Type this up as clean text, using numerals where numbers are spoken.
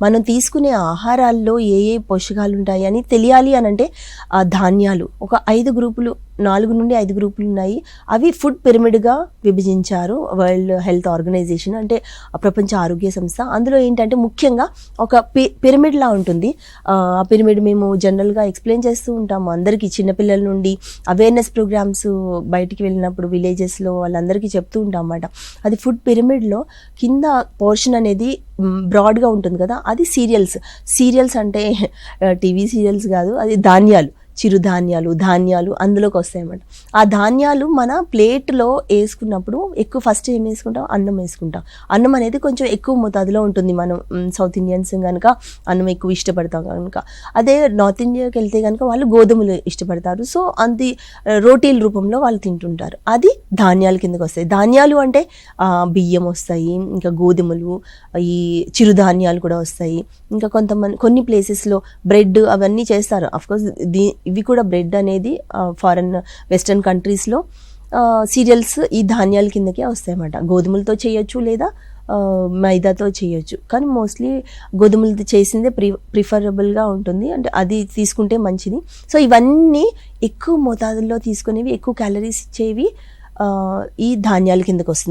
మనం తీసుకునే ఆహారాల్లో ఏ ఏ పోషకాలు ఉంటాయి అని తెలియాలి అని అంటే ధాన్యాలు ఒక 5 గ్రూపులు 4 నుండి 5 గ్రూపులు ఉన్నాయి. అవి ఫుడ్ పిరమిడ్గా విభజించారు వరల్డ్ హెల్త్ ఆర్గనైజేషన్, అంటే ప్రపంచ ఆరోగ్య సంస్థ. అందులో ఏంటంటే ముఖ్యంగా ఒక పిరమిడ్లా ఉంటుంది. ఆ పిరమిడ్ మేము జనరల్గా ఎక్స్ప్లెయిన్ చేస్తూ ఉంటాము అందరికీ, చిన్నపిల్లల నుండి అవేర్నెస్ ప్రోగ్రామ్స్ బయటికి వెళ్ళినప్పుడు విలేజెస్లో వాళ్ళందరికీ చెప్తూ ఉంటాం అన్నమాట. అది ఫుడ్ పిరమిడ్లో కింద పోర్షన్ అనేది బ్రాడ్గా ఉంటుంది కదా, అది సీరియల్స్ అంటే టీవీ సీరియల్స్ కాదు, అది ధాన్యాలు, చిరుధాన్యాలు, ధాన్యాలు అందులోకి వస్తాయన్నమాట. ఆ ధాన్యాలు మన ప్లేట్లో వేసుకున్నప్పుడు ఎక్కువ ఫస్ట్ ఏం వేసుకుంటాం, అన్నం వేసుకుంటాం. అన్నం అనేది కొంచెం ఎక్కువ మోతాదులో ఉంటుంది. మనం సౌత్ ఇండియన్స్ కనుక అన్నం ఎక్కువ ఇష్టపడతాం కనుక. అదే నార్త్ ఇండియాకి వెళ్తే కనుక వాళ్ళు గోధుమలు ఇష్టపడతారు. సో అది రోటీల రూపంలో వాళ్ళు తింటుంటారు. అది ధాన్యాల కిందకి వస్తాయి. ధాన్యాలు అంటే బియ్యం వస్తాయి, ఇంకా గోధుమలు, ఈ చిరుధాన్యాలు కూడా వస్తాయి. ఇంకా కొన్ని ప్లేసెస్లో బ్రెడ్ అవన్నీ చేస్తారు. అఫ్కోర్స్ ఇవి కూడా బ్రెడ్ అనేది ఫారెన్ వెస్టర్న్ కంట్రీస్లో సీరియల్స్ ఈ ధాన్యాల కిందకే వస్తాయన్నమాట. గోధుమలతో చేయొచ్చు లేదా మైదాతో చేయొచ్చు, కానీ మోస్ట్లీ గోధుమలతో చేసిందే ప్రిఫరబుల్గా ఉంటుంది, అంటే అది తీసుకుంటే మంచిది. సో ఇవన్నీ ఎక్కువ మోతాదుల్లో తీసుకునేవి, ఎక్కువ క్యాలరీస్ ఇచ్చేవి ఈ ధాన్యాల కిందకు వస్తుంది.